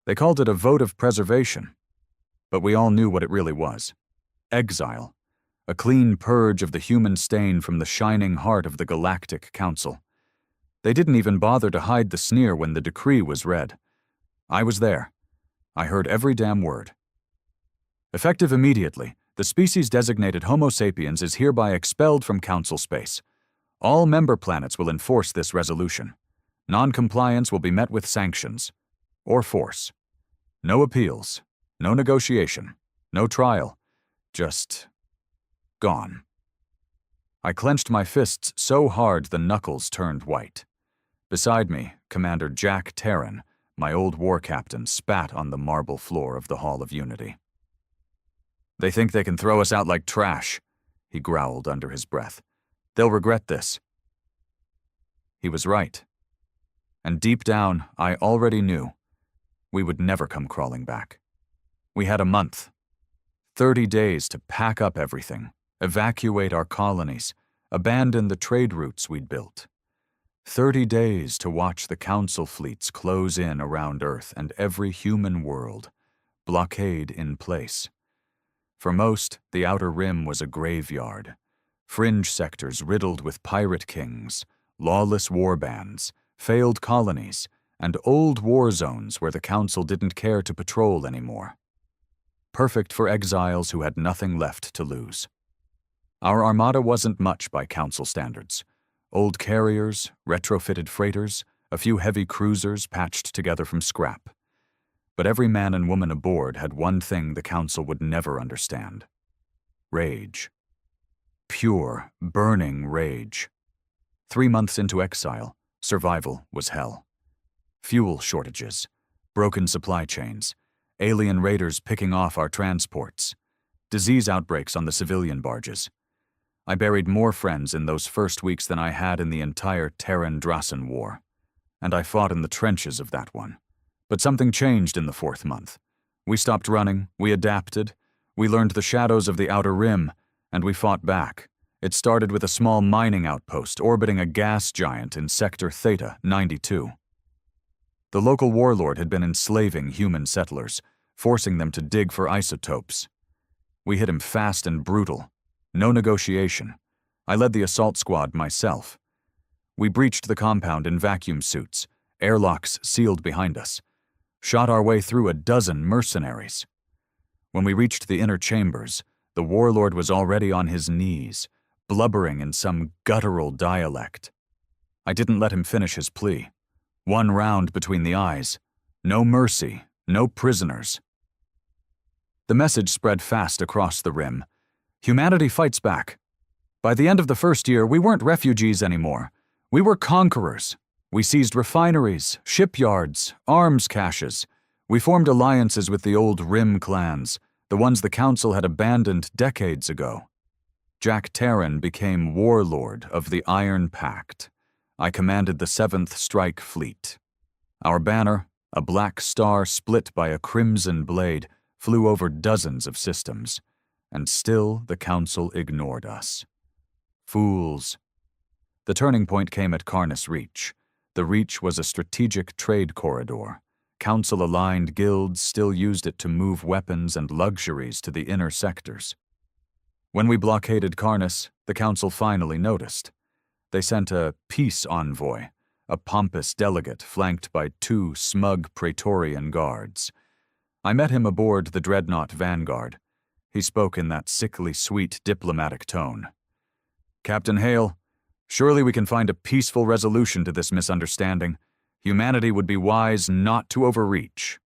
They called it a vote of preservation, but we all knew what it really was. Exile. A clean purge of the human stain from the shining heart of the Galactic Council. They didn't even bother to hide the sneer when the decree was read. I was there. I heard every damn word. Effective immediately, the species designated Homo sapiens is hereby expelled from Council space. All member planets will enforce this resolution. Non-compliance will be met with sanctions. Or force. No appeals. No negotiation. No trial. Just gone. I clenched my fists so hard the knuckles turned white. Beside me, Commander Jack Terran, my old war captain, spat on the marble floor of the Hall of Unity. "They think they can throw us out like trash," he growled under his breath. "They'll regret this." He was right. And deep down, I already knew we would never come crawling back. We had a month. 30 days to pack up everything, evacuate our colonies, abandon the trade routes we'd built. 30 days to watch the Council fleets close in around Earth and every human world, blockade in place. For most, the Outer Rim was a graveyard, fringe sectors riddled with pirate kings, lawless warbands, failed colonies, and old war zones where the Council didn't care to patrol anymore. Perfect for exiles who had nothing left to lose. Our armada wasn't much by Council standards. Old carriers, retrofitted freighters, a few heavy cruisers patched together from scrap. But every man and woman aboard had one thing the Council would never understand. Rage. Pure, burning rage. 3 months into exile, survival was hell. Fuel shortages, broken supply chains, alien raiders picking off our transports, disease outbreaks on the civilian barges. I buried more friends in those first weeks than I had in the entire Terran-Drassen War, and I fought in the trenches of that one. But something changed in the 4th month. We stopped running, we adapted, we learned the shadows of the Outer Rim, and we fought back. It started with a small mining outpost orbiting a gas giant in Sector Theta 92. The local warlord had been enslaving human settlers, forcing them to dig for isotopes. We hit him fast and brutal. No negotiation. I led the assault squad myself. We breached the compound in vacuum suits, airlocks sealed behind us, shot our way through a dozen mercenaries. When we reached the inner chambers, the warlord was already on his knees, blubbering in some guttural dialect. I didn't let him finish his plea. 1 round between the eyes. No mercy, no prisoners. The message spread fast across the rim. Humanity fights back. By the end of the first year, we weren't refugees anymore. We were conquerors. We seized refineries, shipyards, arms caches. We formed alliances with the old Rim clans, the ones the Council had abandoned decades ago. Jack Terran became warlord of the Iron Pact. I commanded the 7th Strike Fleet. Our banner, a black star split by a crimson blade, flew over dozens of systems. And still the Council ignored us. Fools. The turning point came at Karnas Reach. The Reach was a strategic trade corridor. Council-aligned guilds still used it to move weapons and luxuries to the inner sectors. When we blockaded Karnas, the Council finally noticed. They sent a peace envoy, a pompous delegate flanked by 2 smug Praetorian guards. I met him aboard the dreadnought Vanguard. He spoke in that sickly sweet diplomatic tone. "Captain Hale, surely we can find a peaceful resolution to this misunderstanding. Humanity would be wise not to overreach."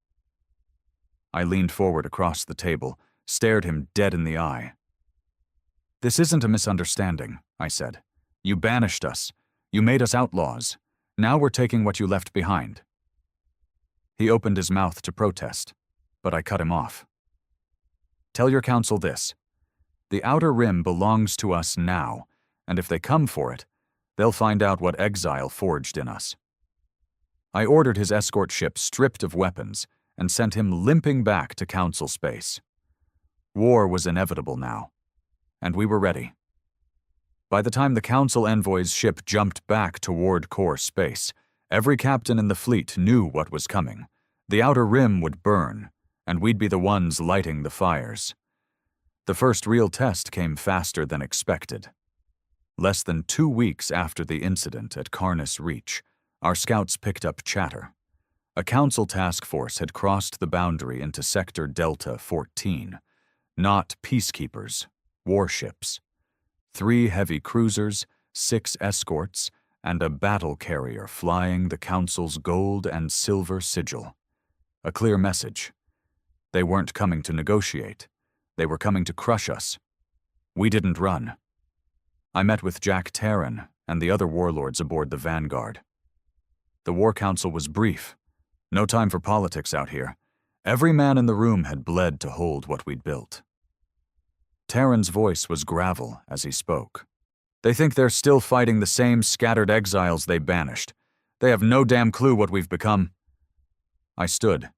I leaned forward across the table, stared him dead in the eye. "This isn't a misunderstanding," I said. "You banished us. You made us outlaws. Now we're taking what you left behind." He opened his mouth to protest, but I cut him off. "Tell your council this. The Outer Rim belongs to us now, and if they come for it, they'll find out what exile forged in us." I ordered his escort ship stripped of weapons and sent him limping back to Council space. War was inevitable now, and we were ready. By the time the Council envoy's ship jumped back toward core space, every captain in the fleet knew what was coming. The outer rim would burn, and we'd be the ones lighting the fires. The first real test came faster than expected. Less than 2 weeks after the incident at Karnas Reach, our scouts picked up chatter. A council task force had crossed the boundary into Sector Delta 14. Not peacekeepers, warships. 3 heavy cruisers, 6 escorts, and a battle carrier flying the Council's gold and silver sigil. A clear message. They weren't coming to negotiate. They were coming to crush us. We didn't run. I met with Jack Terran and the other warlords aboard the Vanguard. The War Council was brief. No time for politics out here. Every man in the room had bled to hold what we'd built. Terran's voice was gravel as he spoke. They think they're still fighting the same scattered exiles they banished. They have no damn clue what we've become. I stood.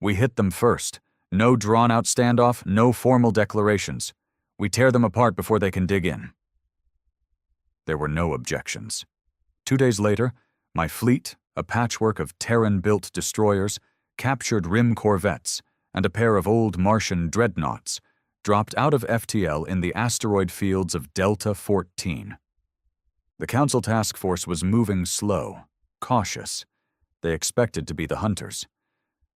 We hit them first. No drawn-out standoff, no formal declarations. We tear them apart before they can dig in. There were no objections. 2 days later, my fleet, a patchwork of Terran-built destroyers, captured Rim corvettes, and a pair of old Martian dreadnoughts, dropped out of FTL in the asteroid fields of Delta 14. The Council task force was moving slow, cautious. They expected to be the hunters.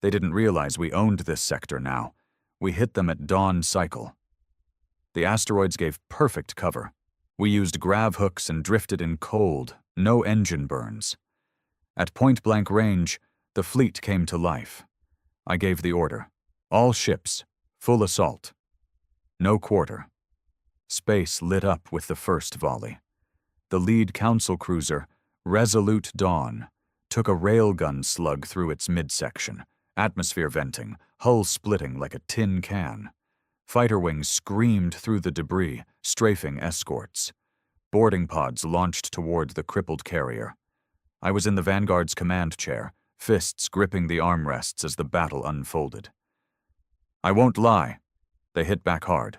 They didn't realize we owned this sector now. We hit them at dawn cycle. The asteroids gave perfect cover. We used grav hooks and drifted in cold, no engine burns. At point-blank range, the fleet came to life. I gave the order. All ships, full assault. No quarter. Space lit up with the first volley. The lead Council cruiser, Resolute Dawn, took a railgun slug through its midsection, atmosphere venting, hull splitting like a tin can. Fighter wings screamed through the debris, strafing escorts. Boarding pods launched toward the crippled carrier. I was in the Vanguard's command chair, fists gripping the armrests as the battle unfolded. I won't lie. They hit back hard.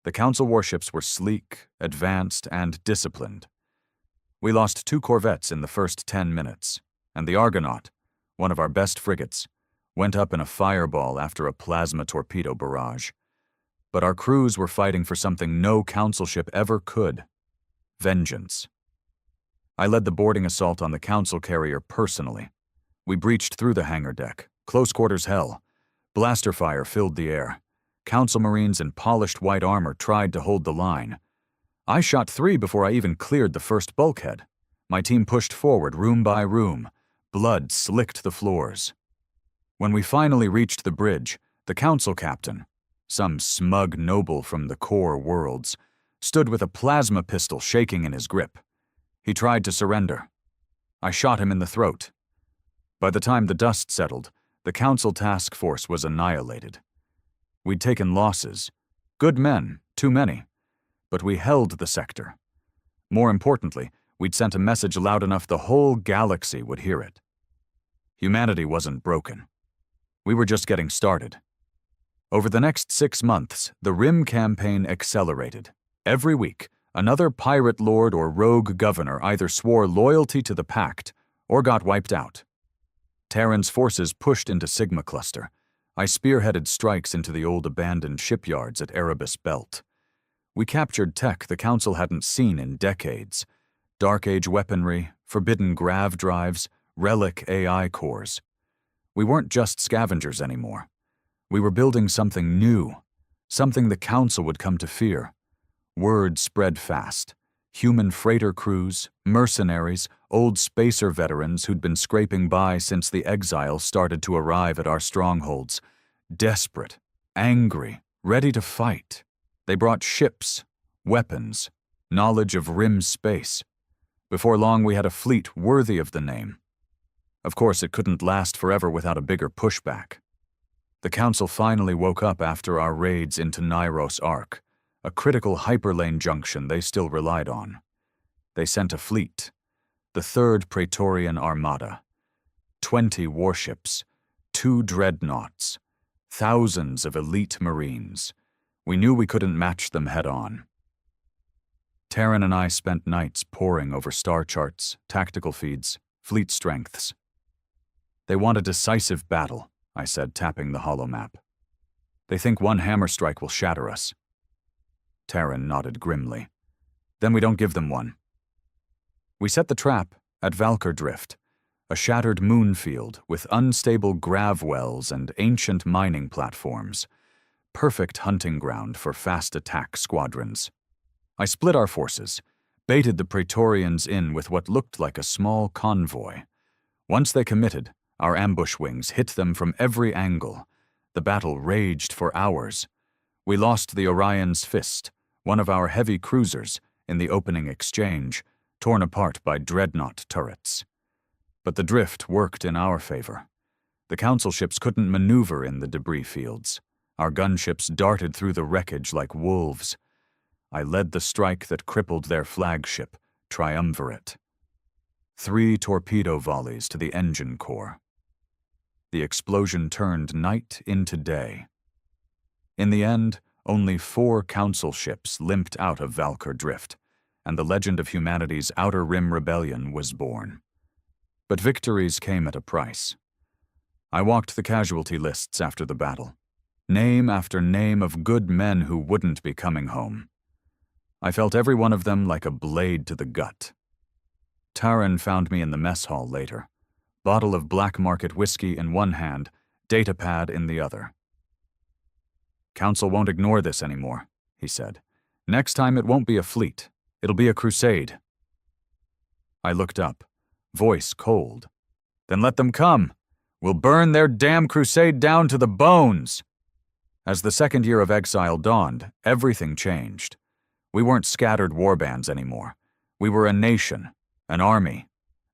The Council warships were sleek, advanced, and disciplined. We lost 2 corvettes in the first 10 minutes, and the Argonaut, one of our best frigates, went up in a fireball after a plasma torpedo barrage. But our crews were fighting for something no Council ship ever could: vengeance. I led the boarding assault on the Council carrier personally. We breached through the hangar deck, close quarters hell. Blaster fire filled the air. Council Marines in polished white armor tried to hold the line. I shot 3 before I even cleared the first bulkhead. My team pushed forward room by room. Blood slicked the floors. When we finally reached the bridge, the Council captain, some smug noble from the core worlds, stood with a plasma pistol shaking in his grip. He tried to surrender. I shot him in the throat. By the time the dust settled, the Council task force was annihilated. We'd taken losses. Good men, too many. But we held the sector. More importantly, we'd sent a message loud enough the whole galaxy would hear it. Humanity wasn't broken. We were just getting started. Over the next 6 months, the Rim campaign accelerated. Every week, another pirate lord or rogue governor either swore loyalty to the Pact or got wiped out. Terran's forces pushed into Sigma Cluster. I spearheaded strikes into the old abandoned shipyards at Erebus Belt. We captured tech the Council hadn't seen in decades. Dark Age weaponry, forbidden grav drives, relic AI cores. We weren't just scavengers anymore. We were building something new, something the Council would come to fear. Word spread fast. Human freighter crews, mercenaries, old spacer veterans who'd been scraping by since the exile started to arrive at our strongholds. Desperate, angry, ready to fight. They brought ships, weapons, knowledge of Rim space. Before long, we had a fleet worthy of the name. Of course, it couldn't last forever without a bigger pushback. The Council finally woke up after our raids into Nyros Arc, a critical hyperlane junction they still relied on. They sent a fleet, the 3rd Praetorian Armada. 20 warships, 2 dreadnoughts, thousands of elite Marines. We knew we couldn't match them head-on. Terran and I spent nights poring over star charts, tactical feeds, fleet strengths. They want a decisive battle, I said, tapping the holomap. They think one hammer strike will shatter us. Terran nodded grimly. Then we don't give them one. We set the trap at Valkyr Drift, a shattered moon field with unstable grav wells and ancient mining platforms. Perfect hunting ground for fast attack squadrons. I split our forces, baited the Praetorians in with what looked like a small convoy. Once they committed, our ambush wings hit them from every angle. The battle raged for hours. We lost the Orion's Fist, one of our heavy cruisers, in the opening exchange, torn apart by dreadnought turrets. But the drift worked in our favor. The Council ships couldn't maneuver in the debris fields. Our gunships darted through the wreckage like wolves. I led the strike that crippled their flagship, Triumvirate. 3 torpedo volleys to the engine core. The explosion turned night into day. In the end, only 4 Council ships limped out of Valkyr Drift, and the legend of humanity's Outer Rim Rebellion was born. But victories came at a price. I walked the casualty lists after the battle. Name after name of good men who wouldn't be coming home. I felt every one of them like a blade to the gut. Terran found me in the mess hall later, bottle of black market whiskey in one hand, datapad in the other. Council won't ignore this anymore, he said. Next time it won't be a fleet, it'll be a crusade. I looked up, voice cold. Then let them come. We'll burn their damn crusade down to the bones. As the second year of exile dawned, everything changed. We weren't scattered warbands anymore. We were a nation, an army,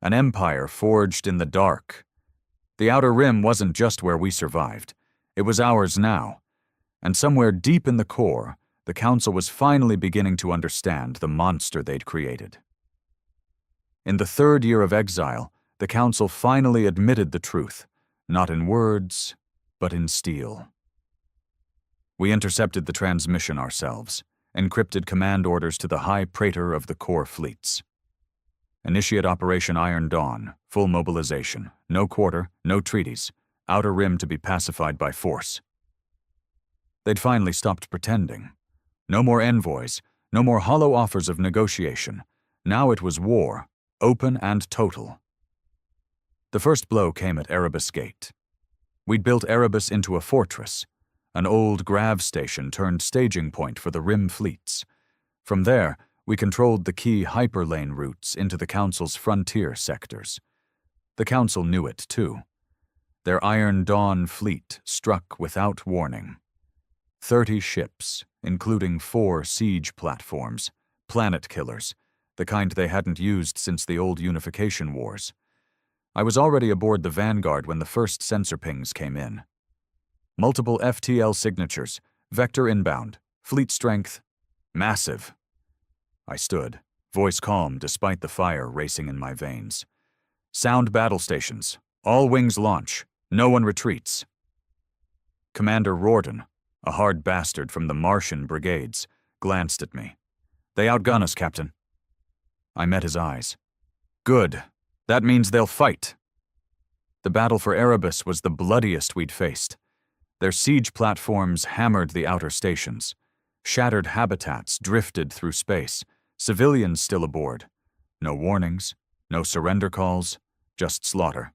an empire forged in the dark. The Outer Rim wasn't just where we survived. It was ours now. And somewhere deep in the core, the Council was finally beginning to understand the monster they'd created. In the third year of exile, the Council finally admitted the truth, not in words, but in steel. We intercepted the transmission ourselves, encrypted command orders to the High Praetor of the core fleets. Initiate Operation Iron Dawn, full mobilization, no quarter, no treaties, Outer Rim to be pacified by force. They'd finally stopped pretending. No more envoys, no more hollow offers of negotiation. Now it was war, open and total. The first blow came at Erebus Gate. We'd built Erebus into a fortress, an old grav station turned staging point for the Rim fleets. From there, we controlled the key hyperlane routes into the Council's frontier sectors. The Council knew it, too. Their Iron Dawn fleet struck without warning. 30 ships, including 4 siege platforms, planet killers, the kind they hadn't used since the old Unification Wars. I was already aboard the Vanguard when the first sensor pings came in. Multiple FTL signatures, vector inbound, fleet strength, massive. I stood, voice calm despite the fire racing in my veins. Sound battle stations, all wings launch, no one retreats. Commander Rorden, a hard bastard from the Martian brigades, glanced at me. They outgun us, Captain. I met his eyes. Good. That means they'll fight. The battle for Erebus was the bloodiest we'd faced. Their siege platforms hammered the outer stations. Shattered habitats drifted through space, civilians still aboard. No warnings, no surrender calls, just slaughter.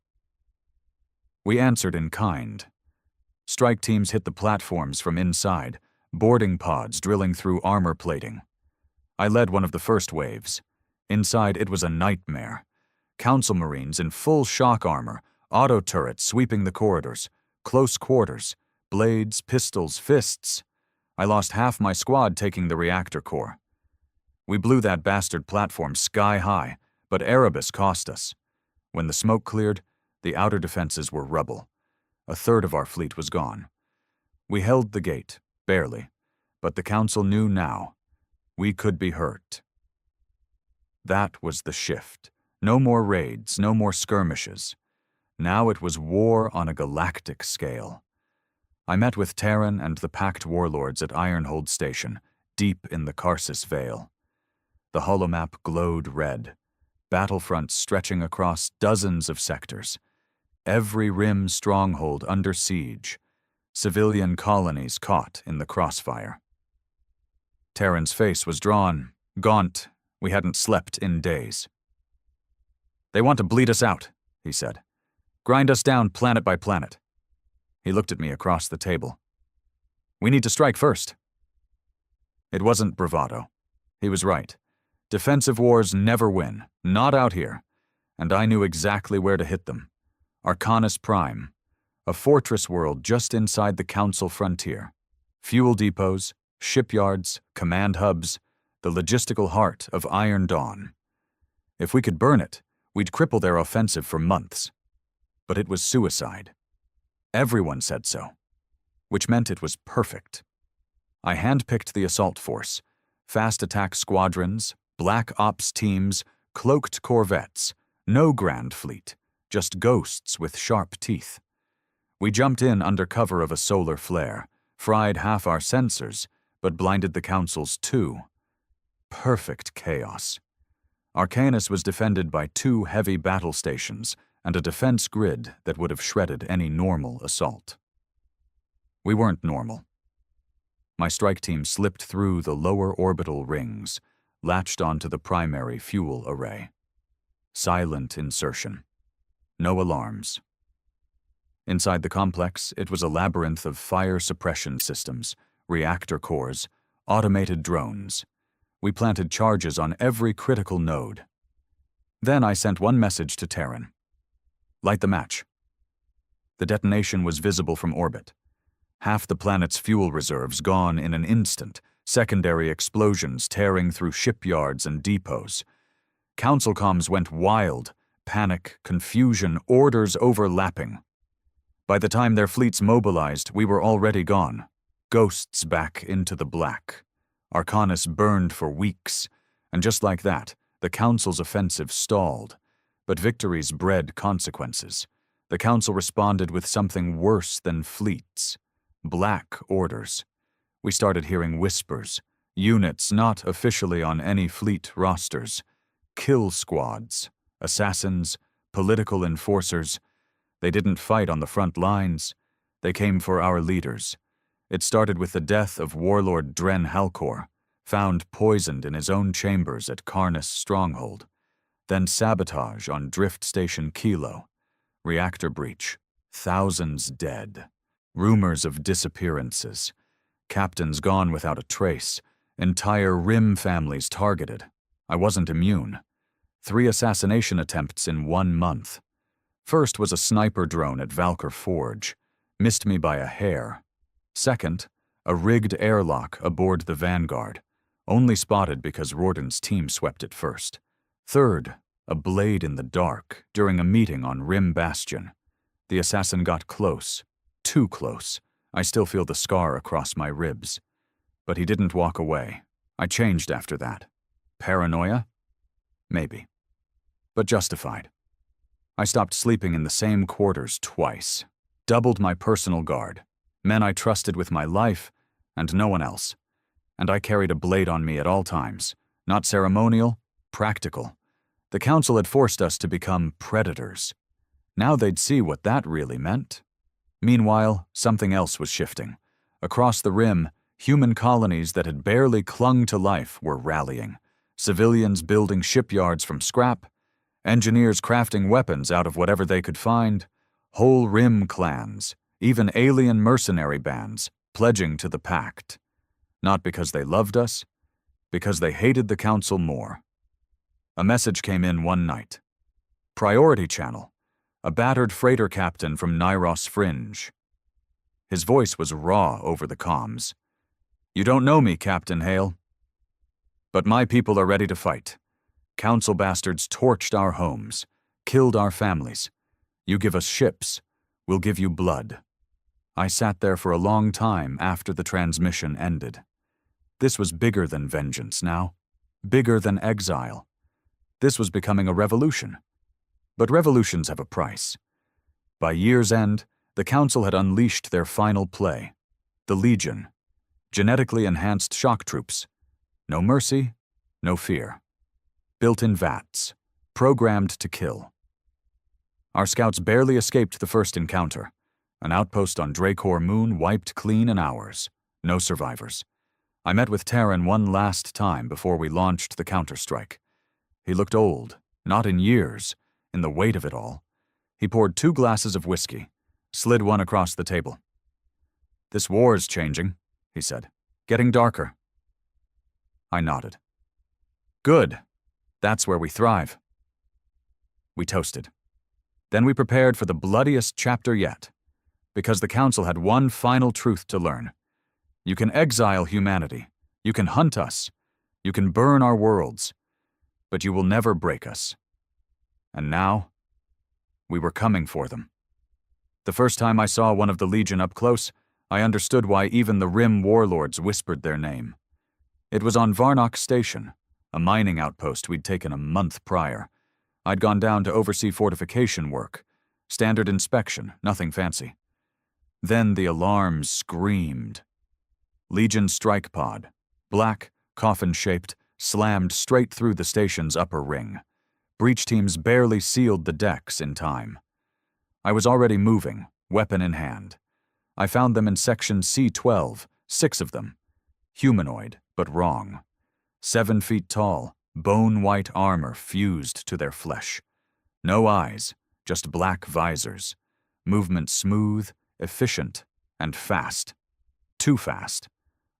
We answered in kind. Strike teams hit the platforms from inside, boarding pods drilling through armor plating. I led one of the first waves. Inside, it was a nightmare. Council Marines in full shock armor, auto turrets sweeping the corridors, close quarters, blades, pistols, fists. I lost half my squad taking the reactor core. We blew that bastard platform sky high, but Erebus cost us. When the smoke cleared, the outer defenses were rubble. A third of our fleet was gone. We held the gate, barely, but the Council knew now. We could be hurt. That was the shift. No more raids, no more skirmishes. Now it was war on a galactic scale. I met with Terran and the Pact warlords at Ironhold Station, deep in the Karsus Vale. The holomap glowed red, battlefronts stretching across dozens of sectors. Every rim stronghold under siege. Civilian colonies caught in the crossfire. Terran's face was drawn, gaunt. We hadn't slept in days. "They want to bleed us out," he said. "Grind us down planet by planet." He looked at me across the table. "We need to strike first." It wasn't bravado. He was right. Defensive wars never win, not out here. And I knew exactly where to hit them. Arcanis Prime, a fortress world just inside the Council frontier. Fuel depots, shipyards, command hubs, the logistical heart of Iron Dawn. If we could burn it, we'd cripple their offensive for months. But it was suicide. Everyone said so, which meant it was perfect. I handpicked the assault force, fast attack squadrons, black ops teams, cloaked corvettes, no grand fleet, just ghosts with sharp teeth. We jumped in under cover of a solar flare, fried half our sensors, but blinded the Council's too. Perfect chaos. Arcanis was defended by 2 heavy battle stations and a defense grid that would have shredded any normal assault. We weren't normal. My strike team slipped through the lower orbital rings, latched onto the primary fuel array. Silent insertion. No alarms. Inside the complex, it was a labyrinth of fire suppression systems, reactor cores, automated drones. We planted charges on every critical node. Then I sent one message to Terran. "Light the match." The detonation was visible from orbit. Half the planet's fuel reserves gone in an instant, secondary explosions tearing through shipyards and depots. Council comms went wild, panic, confusion, orders overlapping. By the time their fleets mobilized, we were already gone. Ghosts back into the black. Arcanis burned for weeks, and just like that, the Council's offensive stalled. But victories bred consequences. The Council responded with something worse than fleets. Black orders. We started hearing whispers, units not officially on any fleet rosters, kill squads, assassins, political enforcers. They didn't fight on the front lines. They came for our leaders. It started with the death of warlord Dren Halcor, found poisoned in his own chambers at Karnas Stronghold. Then sabotage on Drift Station Kilo. Reactor breach. Thousands dead. Rumors of disappearances. Captains gone without a trace. Entire Rim families targeted. I wasn't immune. 3 assassination attempts in 1 month. First was a sniper drone at Valkyr Forge. Missed me by a hair. Second, a rigged airlock aboard the Vanguard. Only spotted because Rorden's team swept it first. Third, a blade in the dark during a meeting on Rim Bastion. The assassin got close. Too close. I still feel the scar across my ribs. But he didn't walk away. I changed after that. Paranoia? Maybe. But justified. I stopped sleeping in the same quarters twice. Doubled my personal guard. Men I trusted with my life, and no one else. And I carried a blade on me at all times. Not ceremonial, practical. The Council had forced us to become predators. Now they'd see what that really meant. Meanwhile, something else was shifting. Across the Rim, human colonies that had barely clung to life were rallying. Civilians building shipyards from scrap, engineers crafting weapons out of whatever they could find, whole Rim clans, even alien mercenary bands, pledging to the pact. Not because they loved us, because they hated the Council more. A message came in one night. Priority Channel, a battered freighter captain from Nyros Fringe. His voice was raw over the comms. "You don't know me, Captain Hale. But my people are ready to fight. Council bastards torched our homes, killed our families. You give us ships, we'll give you blood." I sat there for a long time after the transmission ended. This was bigger than vengeance now, bigger than exile. This was becoming a revolution. But revolutions have a price. By year's end, the Council had unleashed their final play. The Legion. Genetically enhanced shock troops. No mercy, no fear. Built in vats. Programmed to kill. Our scouts barely escaped the first encounter. An outpost on Dracor Moon wiped clean in hours. No survivors. I met with Terran one last time before we launched the counterstrike. He looked old, not in years, in the weight of it all. He poured 2 glasses of whiskey, slid one across the table. "This war's changing," he said. "Getting darker." I nodded. "Good. That's where we thrive." We toasted. Then we prepared for the bloodiest chapter yet, because the Council had one final truth to learn. You can exile humanity, you can hunt us, you can burn our worlds, but you will never break us. And now, we were coming for them. The first time I saw one of the Legion up close, I understood why even the Rim warlords whispered their name. It was on Varnock Station, a mining outpost we'd taken a month prior. I'd gone down to oversee fortification work. Standard inspection, nothing fancy. Then the alarm screamed. Legion strike pod, black, coffin-shaped, slammed straight through the station's upper ring. Breach teams barely sealed the decks in time. I was already moving, weapon in hand. I found them in section C12, 6 of them. Humanoid, but wrong. 7 feet tall, bone-white armor fused to their flesh. No eyes, just black visors. Movement smooth, efficient, and fast. Too fast.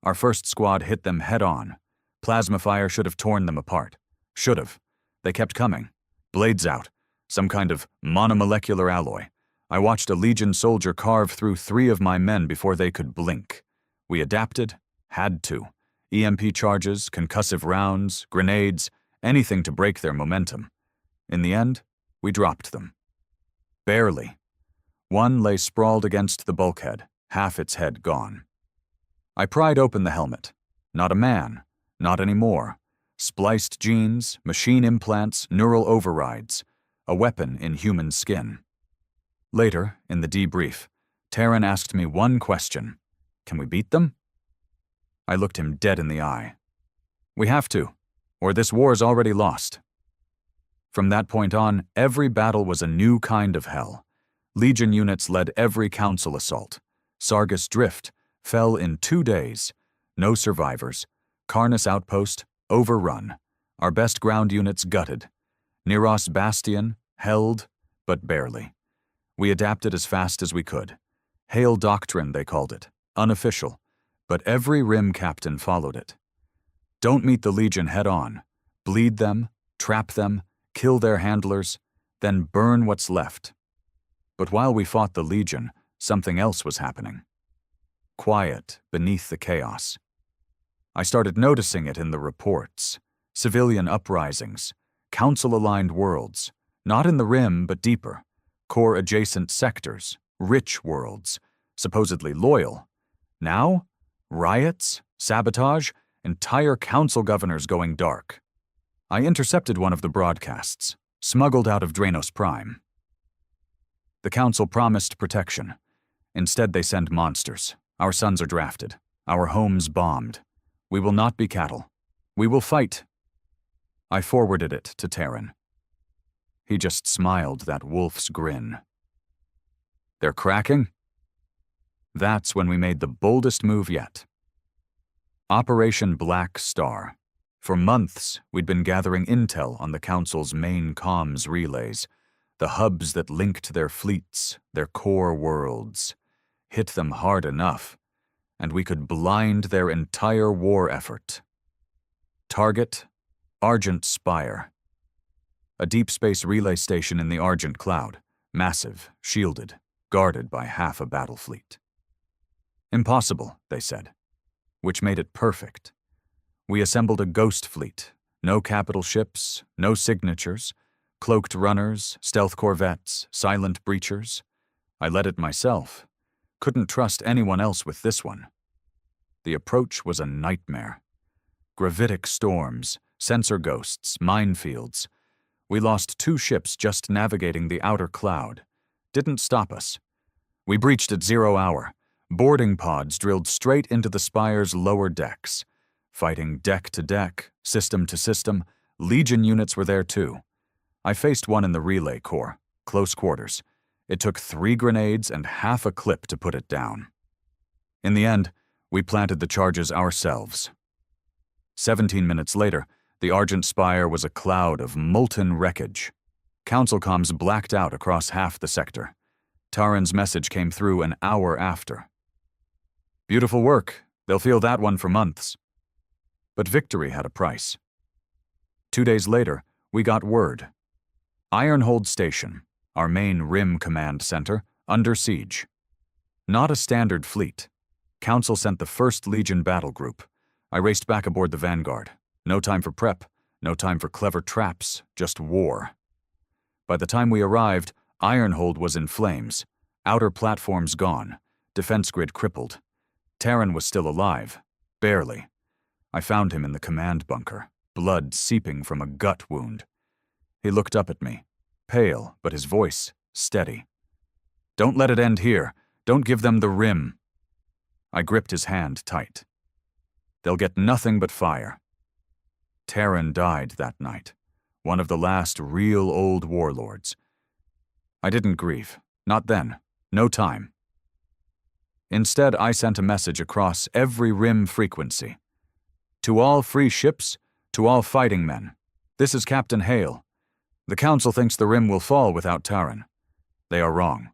Our first squad hit them head-on. Plasma fire should have torn them apart. Should have. They kept coming. Blades out. Some kind of monomolecular alloy. I watched a Legion soldier carve through 3 of my men before they could blink. We adapted. Had to. EMP charges, concussive rounds, grenades, anything to break their momentum. In the end, we dropped them. Barely. One lay sprawled against the bulkhead, half its head gone. I pried open the helmet. Not a man. Not anymore. Spliced genes, machine implants, neural overrides. A weapon in human skin. Later, in the debrief, Terran asked me one question. Can we beat them? I looked him dead in the eye. We have to, or this war's already lost. From that point on, every battle was a new kind of hell. Legion units led every Council assault. Sargus Drift fell in 2 days. No survivors. Karnas Outpost, overrun. Our best ground units gutted. Neros Bastion, held, but barely. We adapted as fast as we could. Hail Doctrine, they called it. Unofficial. But every Rim captain followed it. Don't meet the Legion head-on. Bleed them, trap them, kill their handlers, then burn what's left. But while we fought the Legion, something else was happening. Quiet beneath the chaos. I started noticing it in the reports. Civilian uprisings, Council-aligned worlds, not in the Rim but deeper, core-adjacent sectors, rich worlds, supposedly loyal. Now, riots, sabotage, entire Council governors going dark. I intercepted one of the broadcasts, smuggled out of Dranos Prime. The Council promised protection. Instead, they send monsters. Our sons are drafted. Our homes bombed. We will not be cattle. We will fight. I forwarded it to Terran. He just smiled that wolf's grin. They're cracking? That's when we made the boldest move yet. Operation Black Star. For months, we'd been gathering intel on the Council's main comms relays, the hubs that linked their fleets, their core worlds. Hit them hard enough, and we could blind their entire war effort. Target, Argent Spire. A deep space relay station in the Argent Cloud, massive, shielded, guarded by half a battle fleet. Impossible, they said, which made it perfect. We assembled a ghost fleet, no capital ships, no signatures, cloaked runners, stealth corvettes, silent breachers. I led it myself. Couldn't trust anyone else with this one. The approach was a nightmare. Gravitic storms, sensor ghosts, minefields. We lost 2 ships just navigating the outer cloud. Didn't stop us. We breached at 0 hour. Boarding pods drilled straight into the Spire's lower decks. Fighting deck to deck, system to system, Legion units were there too. I faced one in the relay core, close quarters. It took 3 grenades and half a clip to put it down. In the end, we planted the charges ourselves. 17 minutes later, the Argent Spire was a cloud of molten wreckage. Council comms blacked out across half the sector. Terran's message came through an hour after. Beautiful work. They'll feel that one for months. But victory had a price. 2 days later, we got word. Ironhold Station, our main RIM command center, under siege. Not a standard fleet. Council sent the 1st Legion battle group. I raced back aboard the Vanguard. No time for prep, no time for clever traps, just war. By the time we arrived, Ironhold was in flames, outer platforms gone, defense grid crippled. Terran was still alive, barely. I found him in the command bunker, blood seeping from a gut wound. He looked up at me, pale, but his voice steady. "Don't let it end here. Don't give them the RIM." I gripped his hand tight. "They'll get nothing but fire." Terran died that night, one of the last real old warlords. I didn't grieve, not then, no time. Instead, I sent a message across every RIM frequency. "To all free ships, to all fighting men, this is Captain Hale. The Council thinks the RIM will fall without Terran. They are wrong.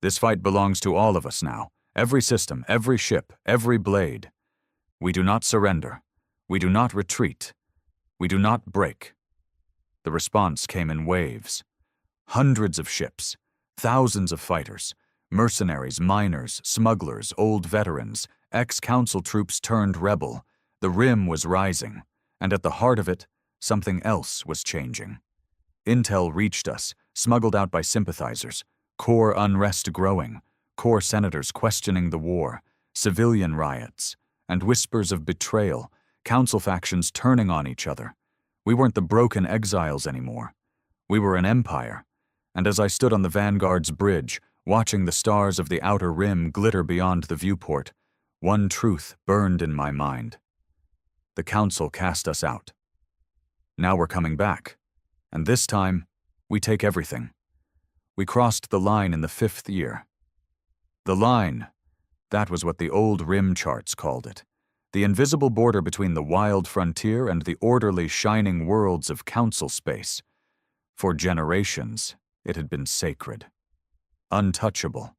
This fight belongs to all of us now, every system, every ship, every blade. We do not surrender. We do not retreat. We do not break." The response came in waves. Hundreds of ships, thousands of fighters, mercenaries, miners, smugglers, old veterans, ex-Council troops turned rebel. The RIM was rising, and at the heart of it, something else was changing. Intel reached us, smuggled out by sympathizers, core unrest growing, core senators questioning the war, civilian riots, and whispers of betrayal, Council factions turning on each other. We weren't the broken exiles anymore. We were an empire, and as I stood on the Vanguard's bridge, watching the stars of the outer rim glitter beyond the viewport, one truth burned in my mind. The Council cast us out. Now we're coming back, and this time, we take everything. We crossed the line in the 5th year. The line, that was what the old rim charts called it. The invisible border between the wild frontier and the orderly, shining worlds of Council space. For generations, it had been sacred. Untouchable.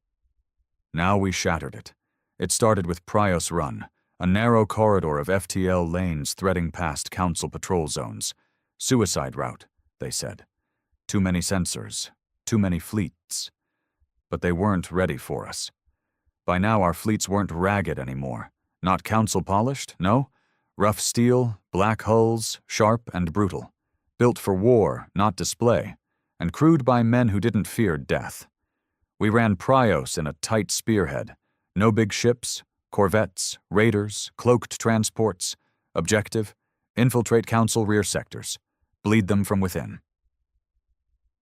Now we shattered it. It started with Prios Run, a narrow corridor of FTL lanes threading past Council patrol zones. Suicide route, they said. Too many sensors, too many fleets. But they weren't ready for us. By now our fleets weren't ragged anymore. Not Council polished, no. Rough steel, black hulls, sharp and brutal. Built for war, not display, and crewed by men who didn't fear death. We ran Prios in a tight spearhead. No big ships, corvettes, raiders, cloaked transports. Objective, infiltrate Council rear sectors. Bleed them from within.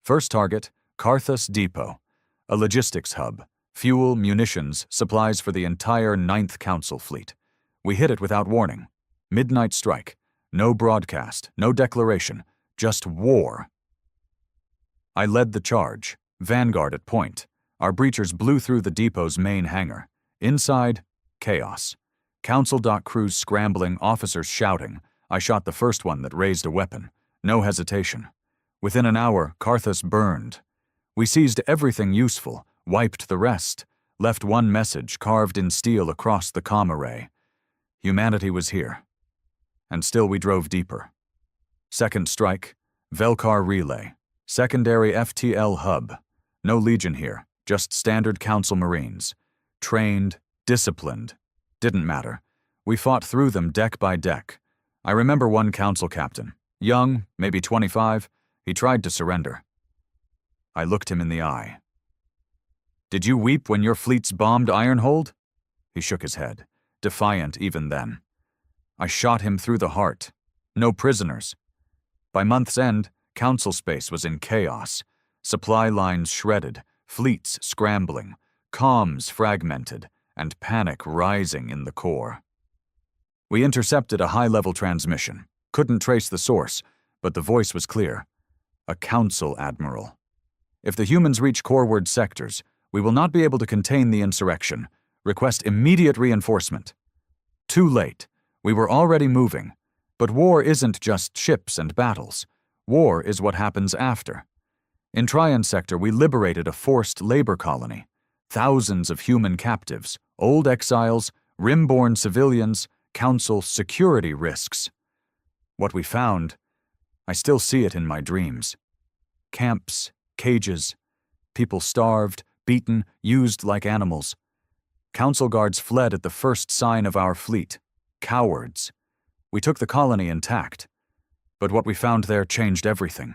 First target, Karthus Depot, a logistics hub. Fuel, munitions, supplies for the entire 9th Council fleet. We hit it without warning. Midnight strike. No broadcast, no declaration, just war. I led the charge, Vanguard at point. Our breachers blew through the depot's main hangar. Inside, chaos. Council dock crews scrambling, officers shouting. I shot the first one that raised a weapon. No hesitation. Within an hour, Karthus burned. We seized everything useful, wiped the rest, left one message carved in steel across the comm array. Humanity was here. And still we drove deeper. Second strike, Velkar relay, secondary FTL hub. No Legion here, just standard Council Marines. Trained, disciplined. Didn't matter. We fought through them deck by deck. I remember one Council captain, young, maybe 25, he tried to surrender. I looked him in the eye. "Did you weep when your fleets bombed Ironhold?" He shook his head, defiant even then. I shot him through the heart. No prisoners. By month's end, Council space was in chaos. Supply lines shredded, fleets scrambling, comms fragmented, and panic rising in the core. We intercepted a high-level transmission. Couldn't trace the source, but the voice was clear. A Council admiral. If the humans reach coreward sectors, we will not be able to contain the insurrection. Request immediate reinforcement. Too late. We were already moving. But war isn't just ships and battles. War is what happens after. In Terran sector, we liberated a forced labor colony. Thousands of human captives, old exiles, rim-born civilians, Council security risks. What we found, I still see it in my dreams. Camps, cages, people starved, beaten, used like animals. Council guards fled at the first sign of our fleet. Cowards. We took the colony intact, but what we found there changed everything.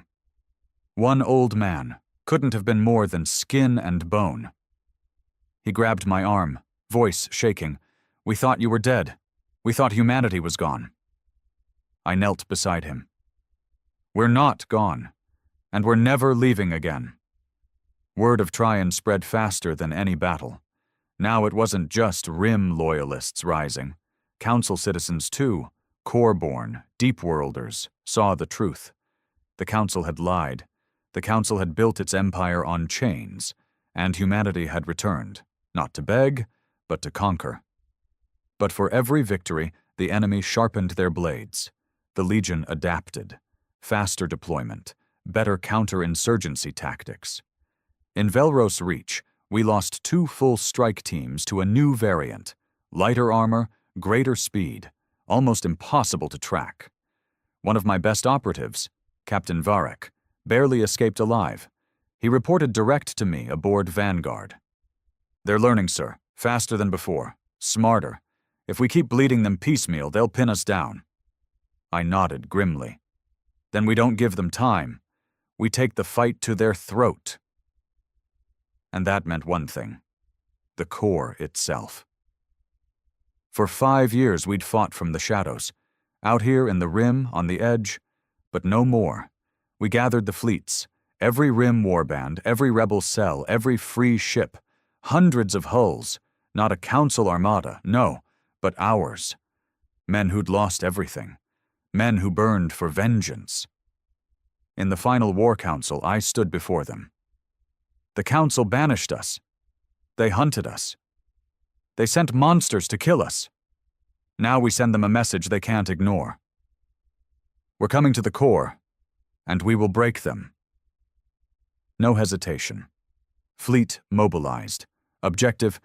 One old man couldn't have been more than skin and bone. He grabbed my arm, voice shaking. "We thought you were dead. We thought humanity was gone." I knelt beside him. "We're not gone, and we're never leaving again." Word of Terran spread faster than any battle. Now it wasn't just Rim loyalists rising. Council citizens too, core-born, deep-worlders, saw the truth. The Council had lied. The Council had built its empire on chains, and humanity had returned, not to beg, but to conquer. But for every victory, the enemy sharpened their blades. The Legion adapted. Faster deployment, better counter-insurgency tactics. In Velros Reach, we lost 2 full strike teams to a new variant. Lighter armor, greater speed, almost impossible to track. One of my best operatives, Captain Varek, barely escaped alive. He reported direct to me aboard Vanguard. "They're learning, sir, faster than before, smarter. If we keep bleeding them piecemeal, they'll pin us down." I nodded grimly. "Then we don't give them time. We take the fight to their throat." And that meant one thing: the core itself. For 5 years we'd fought from the shadows, out here in the Rim, on the edge, but no more. We gathered the fleets, every Rim warband, every rebel cell, every free ship, hundreds of hulls, not a Council armada, no, but ours. Men who'd lost everything. Men who burned for vengeance. In the final War Council, I stood before them. The Council banished us. They hunted us. They sent monsters to kill us. Now we send them a message they can't ignore. We're coming to the core, and we will break them. No hesitation. Fleet mobilized. Objective,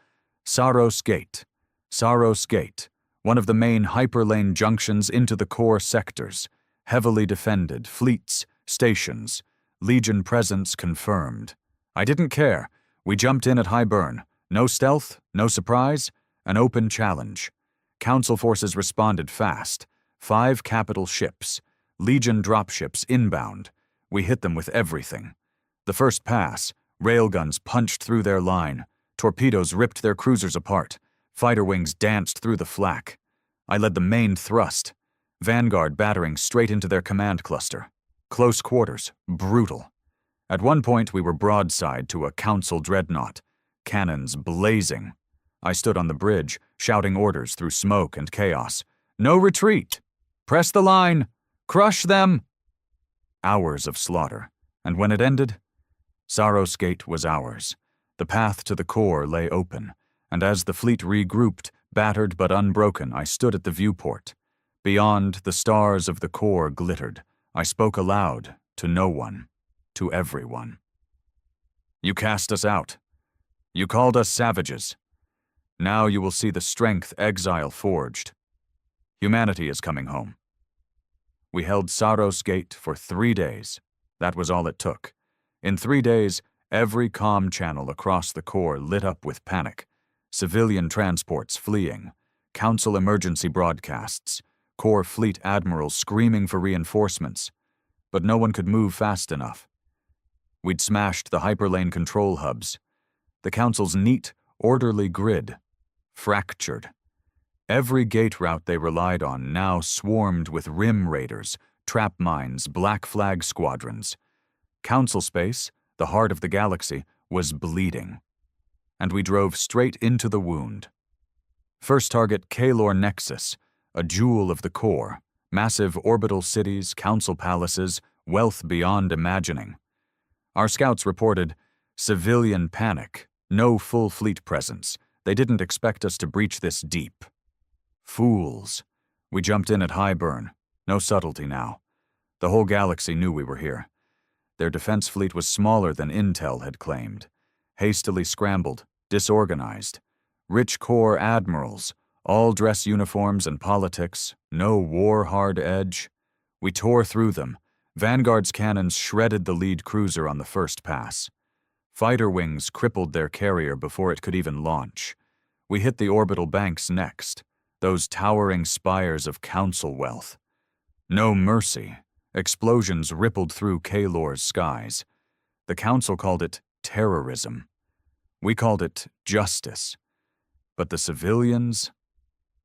Saros Gate. Saros Gate, one of the main hyperlane junctions into the core sectors. Heavily defended, fleets, stations, Legion presence confirmed. I didn't care. We jumped in at high burn. No stealth, no surprise, an open challenge. Council forces responded fast. 5 capital ships, Legion dropships inbound. We hit them with everything. The first pass, railguns punched through their line. Torpedoes ripped their cruisers apart. Fighter wings danced through the flak. I led the main thrust. Vanguard battering straight into their command cluster. Close quarters, brutal. At one point we were broadside to a Council dreadnought. Cannons blazing. I stood on the bridge, shouting orders through smoke and chaos. "No retreat! Press the line! Crush them!" Hours of slaughter, and when it ended, Saros Gate was ours. The path to the core lay open, and as the fleet regrouped, battered but unbroken, I stood at the viewport. Beyond, the stars of the core glittered. I spoke aloud, to no one, to everyone. "You cast us out. You called us savages. Now you will see the strength exile forged. Humanity is coming home." We held Saros Gate for 3 days. That was all it took. In 3 days, every comm channel across the core lit up with panic. Civilian transports fleeing, Council emergency broadcasts, core fleet admirals screaming for reinforcements. But no one could move fast enough. We'd smashed the hyperlane control hubs. The Council's neat, orderly grid, fractured. Every gate route they relied on now swarmed with Rim raiders, trap mines, black flag squadrons. Council space, the heart of the galaxy, was bleeding. And we drove straight into the wound. First target Kalor Nexus, a jewel of the core, massive orbital cities, council palaces, wealth beyond imagining. Our scouts reported civilian panic, no full fleet presence. They didn't expect us to breach this deep. Fools. We jumped in at high burn. No subtlety now. The whole galaxy knew we were here. Their defense fleet was smaller than Intel had claimed. Hastily scrambled, disorganized. Rich corps admirals, all dress uniforms and politics, no war-hard edge. We tore through them. Vanguard's cannons shredded the lead cruiser on the first pass. Fighter wings crippled their carrier before it could even launch. We hit the orbital banks next, those towering spires of council wealth. No mercy. Explosions rippled through Kalor's skies. The council called it terrorism. We called it justice. But the civilians?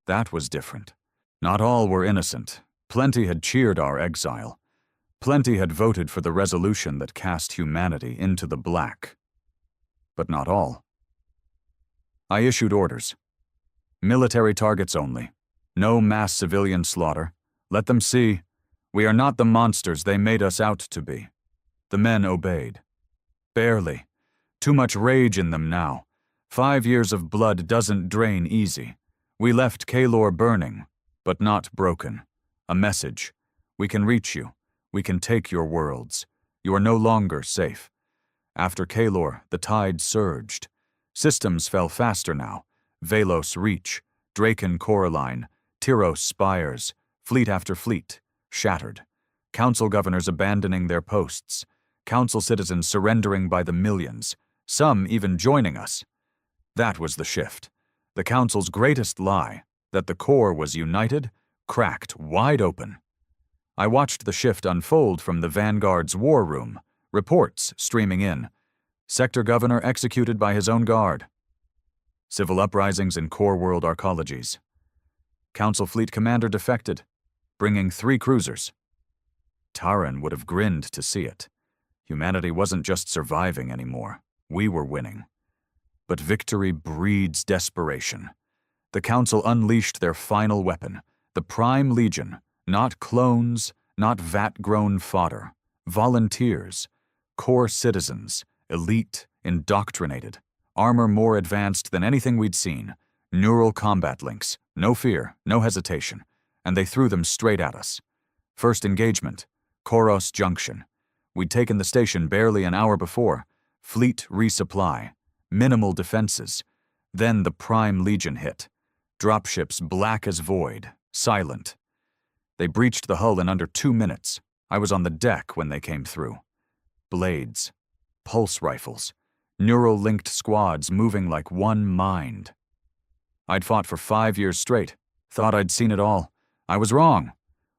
That was different. Not all were innocent. Plenty had cheered our exile. Plenty had voted for the resolution that cast humanity into the black. But not all. I issued orders. Military targets only. No mass civilian slaughter. Let them see. We are not the monsters they made us out to be. The men obeyed. Barely. Too much rage in them now. 5 years of blood doesn't drain easy. We left Kalor burning, but not broken. A message. We can reach you. We can take your worlds. You are no longer safe. After Kalor, the tide surged. Systems fell faster now. Velos Reach, Draken Coraline, Tyros Spires, fleet after fleet, shattered. Council governors abandoning their posts. Council citizens surrendering by the millions. Some even joining us. That was the shift. The Council's greatest lie, that the core was united, cracked wide open. I watched the shift unfold from the Vanguard's war room, reports streaming in. Sector governor executed by his own guard. Civil uprisings in core world arcologies. Council fleet commander defected, bringing 3 cruisers. Terran would have grinned to see it. Humanity wasn't just surviving anymore. We were winning. But victory breeds desperation. The Council unleashed their final weapon, the Prime Legion, not clones, not vat-grown fodder, volunteers, core citizens, elite, indoctrinated, armor more advanced than anything we'd seen, neural combat links, no fear, no hesitation, and they threw them straight at us. First engagement, Koros Junction. We'd taken the station barely an hour before. Fleet resupply, minimal defenses. Then the Prime Legion hit. Dropships black as void, silent. They breached the hull in under 2 minutes. I was on the deck when they came through. Blades, pulse rifles, neural-linked squads moving like one mind. I'd fought for 5 years straight, thought I'd seen it all. I was wrong.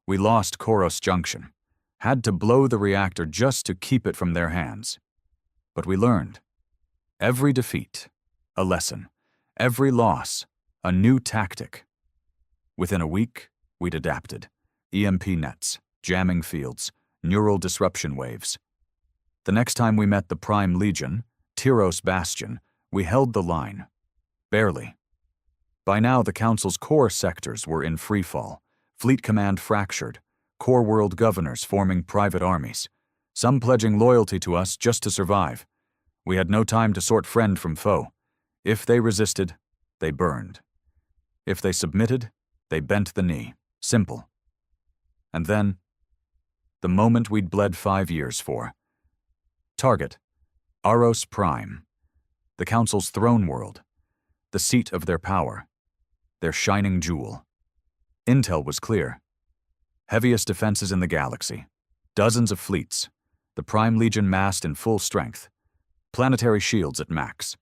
We lost Koros Junction. Had to blow the reactor just to keep it from their hands. But we learned. Every defeat, a lesson. Every loss, a new tactic. Within a week, we'd adapted. EMP nets, jamming fields, neural disruption waves. The next time we met the Prime Legion, Tyros Bastion, we held the line. Barely. By now, the Council's core sectors were in freefall. Fleet command fractured. Core world governors forming private armies. Some pledging loyalty to us just to survive. We had no time to sort friend from foe. If they resisted, they burned. If they submitted, they bent the knee. Simple. And then, the moment we'd bled 5 years for. Target, Aros Prime, the Council's throne world, the seat of their power, their shining jewel. Intel was clear. Heaviest defenses in the galaxy, dozens of fleets, the Prime Legion massed in full strength, planetary shields at max.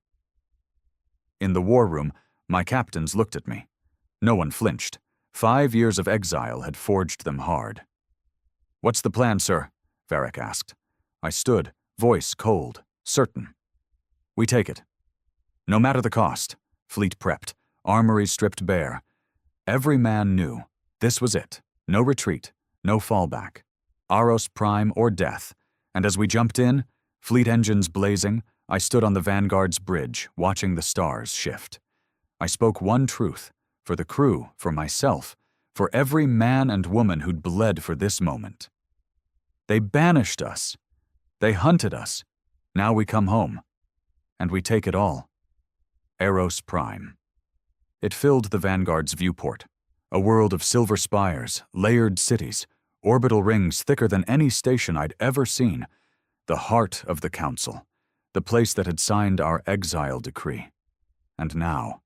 In the war room, my captains looked at me. No one flinched. 5 years of exile had forged them hard. "What's the plan, sir?" Varric asked. I stood, voice cold, certain. "We take it. No matter the cost. Fleet prepped, armories stripped bare. Every man knew this was it. No retreat, no fallback. Aros Prime or death. And as we jumped in, fleet engines blazing, I stood on the Vanguard's bridge, watching the stars shift. I spoke one truth, for the crew, for myself, for every man and woman who'd bled for this moment. They banished us. They hunted us, Now we come home. And we take it all. Eros Prime. It filled the Vanguard's viewport. A world of silver spires, layered cities, orbital rings thicker than any station I'd ever seen. The heart of the Council. The place that had signed our exile decree. And now,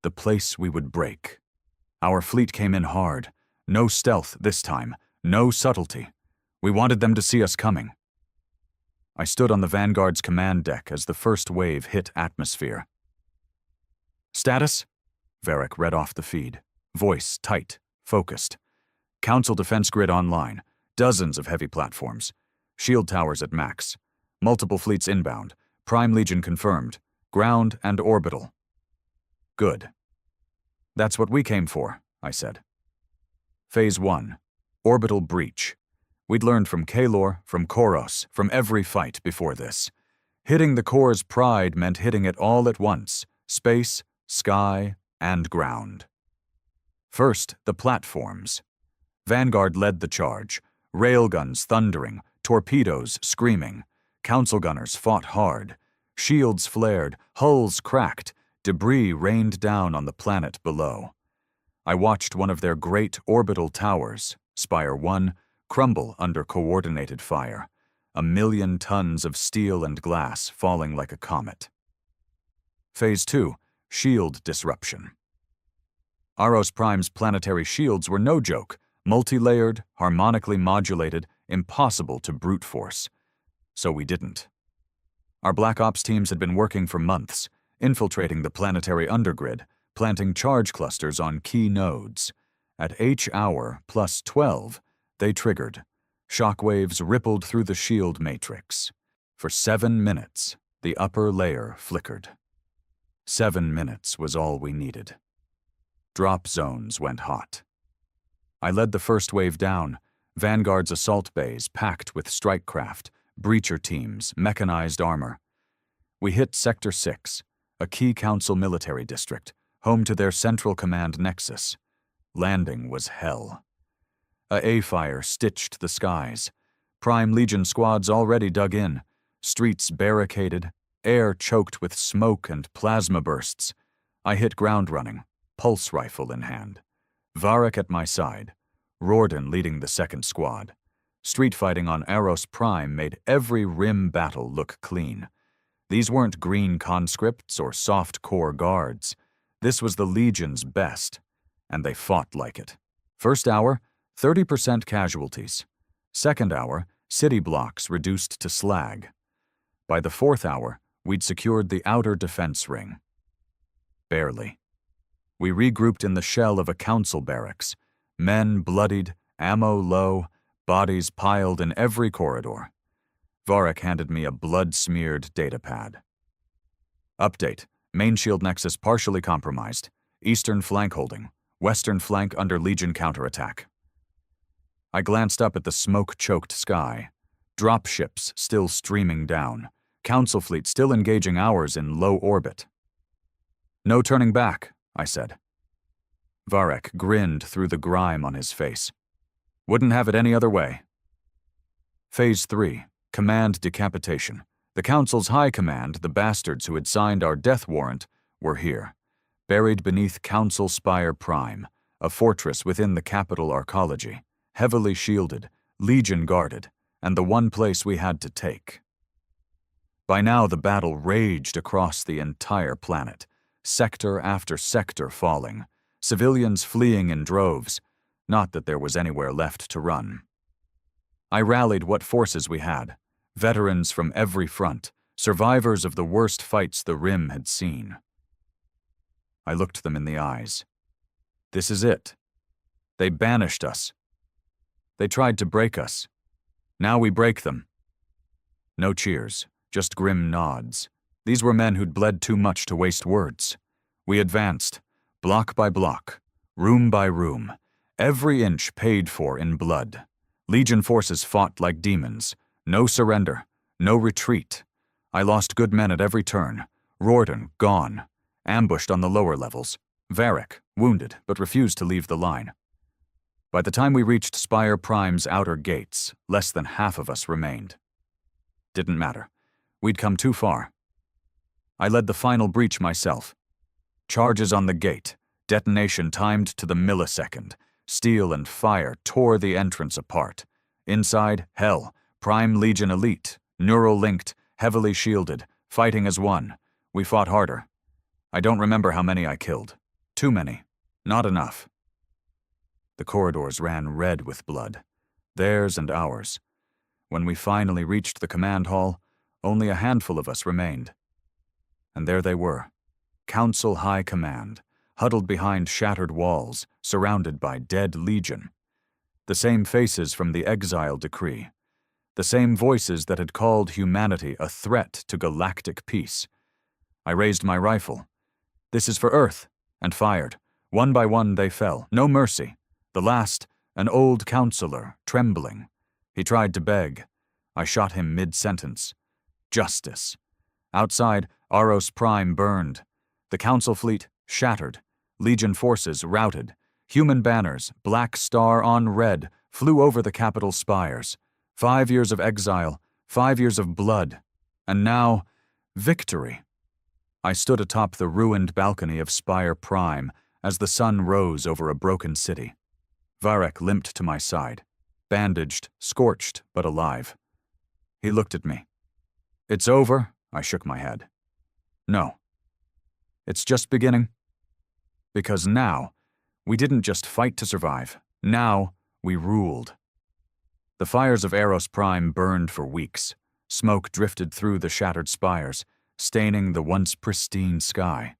the place we would break. Our fleet came in hard. No stealth this time. No subtlety. We wanted them to see us coming. I stood on the Vanguard's command deck as the first wave hit atmosphere. Status? Varric read off the feed. Voice tight, focused. Council defense grid online. Dozens of heavy platforms. Shield towers at max. Multiple fleets inbound. Prime Legion confirmed. Ground and orbital. Good. That's what we came for, I said. Phase 1. Orbital breach. We'd learned from Kalor, from Koros, from every fight before this. Hitting the core's pride meant hitting it all at once. Space, sky, and ground. First, the platforms. Vanguard led the charge. Railguns thundering, torpedoes screaming. Council gunners fought hard. Shields flared, hulls cracked, debris rained down on the planet below. I watched one of their great orbital towers, Spire 1, crumble under coordinated fire. 1,000,000 tons of steel and glass falling like a comet. Phase 2, shield disruption. Eros Prime's planetary shields were no joke, multi-layered, harmonically modulated, impossible to brute force. So we didn't. Our Black Ops teams had been working for months, infiltrating the planetary undergrid, planting charge clusters on key nodes. At H-hour plus 12, they triggered. Shockwaves rippled through the shield matrix. For 7 minutes, the upper layer flickered. 7 minutes was all we needed. Drop zones went hot. I led the first wave down, Vanguard's assault bays packed with strike craft, breacher teams, mechanized armor. We hit Sector 6, a key Council military district, home to their central command nexus. Landing was hell. A fire stitched the skies. Prime Legion squads already dug in, streets barricaded, air choked with smoke and plasma bursts. I hit ground running, pulse rifle in hand. Varric at my side, Rorden leading the second squad. Street fighting on Eros Prime made every rim battle look clean. These weren't green conscripts or soft-core guards. This was the Legion's best, and they fought like it. First hour, 30% casualties. Second hour, city blocks reduced to slag. By the fourth hour, we'd secured the outer defense ring. Barely. We regrouped in the shell of a council barracks. Men bloodied, ammo low, bodies piled in every corridor. Varric handed me a blood-smeared datapad. Update. Main shield nexus partially compromised. Eastern flank holding. Western flank under Legion counterattack. I glanced up at the smoke-choked sky. Dropships still streaming down. Council fleet still engaging ours in low orbit. No turning back, I said. Varric grinned through the grime on his face. Wouldn't have it any other way. Phase 3, command decapitation. The Council's high command, the bastards who had signed our death warrant, were here, buried beneath Council Spire Prime, a fortress within the capital arcology, heavily shielded, Legion guarded, and the one place we had to take. By now the battle raged across the entire planet, sector after sector falling, civilians fleeing in droves, not that there was anywhere left to run. I rallied what forces we had, veterans from every front, survivors of the worst fights the Rim had seen. I looked them in the eyes. This is it. They banished us. They tried to break us. Now we break them. No cheers, just grim nods. These were men who'd bled too much to waste words. We advanced, block by block, room by room, every inch paid for in blood. Legion forces fought like demons. No surrender, no retreat. I lost good men at every turn. Rorden, gone. Ambushed on the lower levels. Varric, wounded, but refused to leave the line. By the time we reached Spire Prime's outer gates, less than half of us remained. Didn't matter. We'd come too far. I led the final breach myself. Charges on the gate, detonation timed to the millisecond. Steel and fire tore the entrance apart. Inside, hell, Prime Legion elite, neural-linked, heavily shielded, fighting as one. We fought harder. I don't remember how many I killed. Too many. Not enough. The corridors ran red with blood. Theirs and ours. When we finally reached the command hall, only a handful of us remained. And there they were. Council High Command, huddled behind shattered walls, surrounded by dead Legion. The same faces from the exile decree. The same voices that had called humanity a threat to galactic peace. I raised my rifle. This is for Earth, and fired. One by one they fell, no mercy. The last, an old counselor, trembling. He tried to beg. I shot him mid-sentence. Justice. Outside, Aros Prime burned. The Council fleet shattered. Legion forces routed. Human banners, black star on red, flew over the capital spires. 5 years of exile, 5 years of blood. And now, victory. I stood atop the ruined balcony of Spire Prime as the sun rose over a broken city. Varek limped to my side, bandaged, scorched, but alive. He looked at me. It's over, I shook my head. No. It's just beginning. Because now, we didn't just fight to survive. Now, we ruled. The fires of Eros Prime burned for weeks. Smoke drifted through the shattered spires, staining the once pristine sky.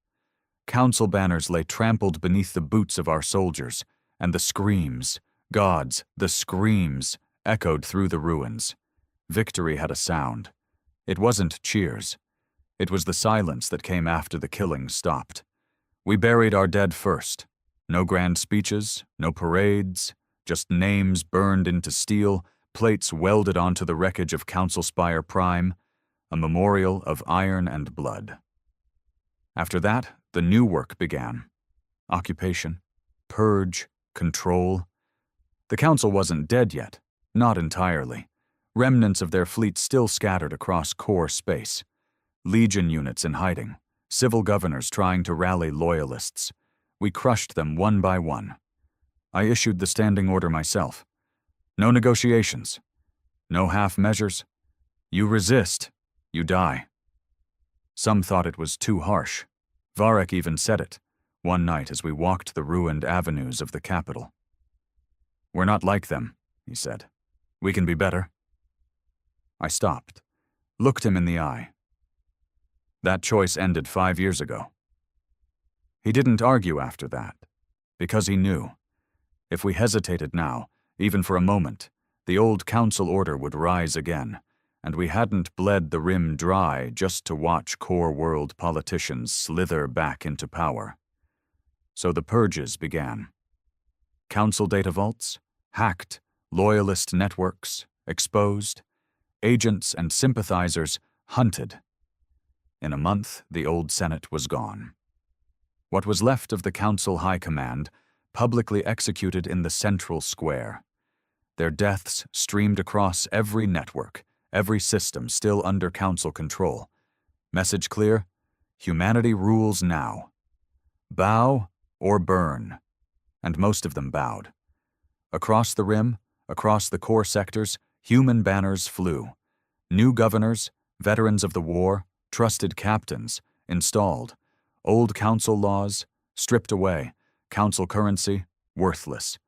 Council banners lay trampled beneath the boots of our soldiers, and the screams, gods, the screams, echoed through the ruins. Victory had a sound. It wasn't cheers. It was the silence that came after the killing stopped. We buried our dead first. No grand speeches, no parades, just names burned into steel, plates welded onto the wreckage of Council Spire Prime, a memorial of iron and blood. After that, the new work began. Occupation, purge, control. The Council wasn't dead yet, not entirely. Remnants of their fleet still scattered across core space. Legion units in hiding, civil governors trying to rally loyalists. We crushed them one by one. I issued the standing order myself. No negotiations. No half measures. You resist, you die. Some thought it was too harsh. Varek even said it, one night as we walked the ruined avenues of the capital. We're not like them, he said. We can be better. I stopped, looked him in the eye. That choice ended 5 years ago. He didn't argue after that, because he knew. If we hesitated now, even for a moment, the old council order would rise again, and we hadn't bled the rim dry just to watch core world politicians slither back into power. So the purges began. Council data vaults, hacked, loyalist networks, exposed, agents and sympathizers hunted. In a month, the old Senate was gone. What was left of the Council High Command publicly executed in the central square. Their deaths streamed across every network, every system still under Council control. Message clear? Humanity rules now. Bow or burn. And most of them bowed. Across the rim, across the core sectors, human banners flew. New governors, veterans of the war, trusted captains, installed. Old council laws, stripped away. Council currency, worthless.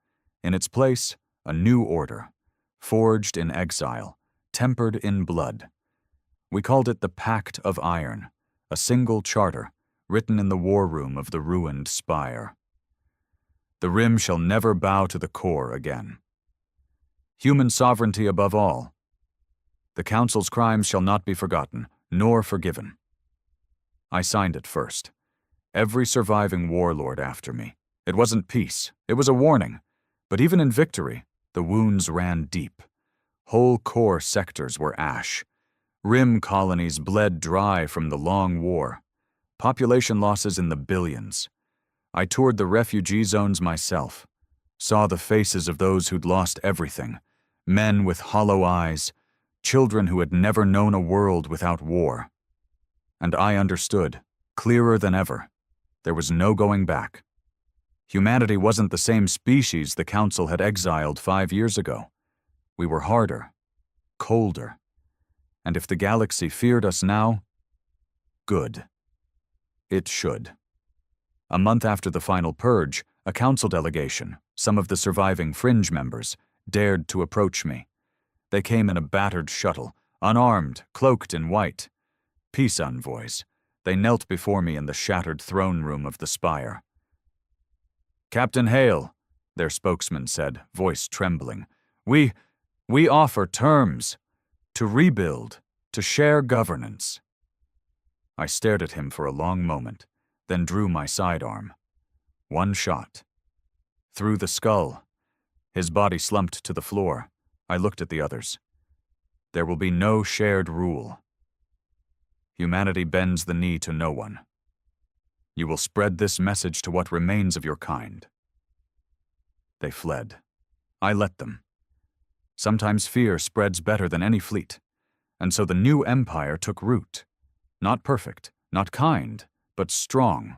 In its place, a new order, forged in exile, tempered in blood. We called it the Pact of Iron, a single charter, written in the war room of the ruined spire. The rim shall never bow to the core again. Human sovereignty above all. The Council's crimes shall not be forgotten, nor forgiven. I signed it first. Every surviving warlord after me. It wasn't peace, it was a warning. But even in victory, the wounds ran deep. Whole core sectors were ash. Rim colonies bled dry from the long war. Population losses in the billions. I toured the refugee zones myself. Saw the faces of those who'd lost everything. Men with hollow eyes, children who had never known a world without war. And I understood, clearer than ever, there was no going back. Humanity wasn't the same species the Council had exiled 5 years ago. We were harder, colder, and if the galaxy feared us now, good. It should. A month after the final purge, a council delegation, some of the surviving fringe members, dared to approach me. They came in a battered shuttle, unarmed, cloaked in white. Peace envoys. They knelt before me in the shattered throne room of the spire. "Captain Hale," their spokesman said, voice trembling, We offer terms. To rebuild, to share governance." I stared at him for a long moment, then drew my sidearm. One shot. Through the skull. His body slumped to the floor. I looked at the others. There will be no shared rule. Humanity bends the knee to no one. You will spread this message to what remains of your kind. They fled. I let them. Sometimes fear spreads better than any fleet, and so the new empire took root. Not perfect, not kind, but strong.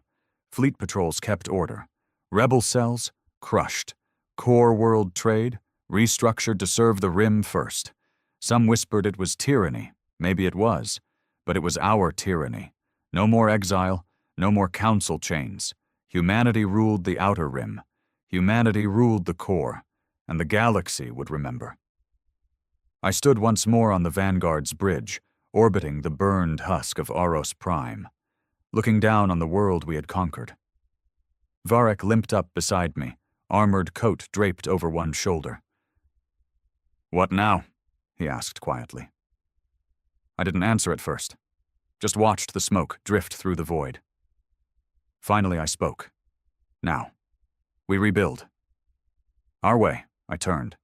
Fleet patrols kept order. Rebel cells, crushed. Core world trade, restructured to serve the Rim first. Some whispered it was tyranny. Maybe it was. But it was our tyranny. No more exile, no more council chains. Humanity ruled the outer rim. Humanity ruled the core, and the galaxy would remember. I stood once more on the Vanguard's bridge, orbiting the burned husk of Aros Prime, looking down on the world we had conquered. Varek limped up beside me, armored coat draped over one shoulder. "What now?" he asked quietly. I didn't answer at first, just watched the smoke drift through the void. Finally I spoke. "Now, we rebuild." "Our way," I turned.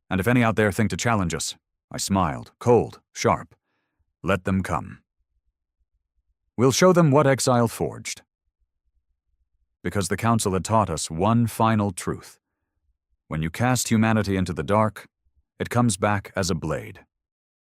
"And if any out there think to challenge us," I smiled, cold, sharp, "let them come. We'll show them what exile forged." Because the Council had taught us one final truth. When you cast humanity into the dark, it comes back as a blade.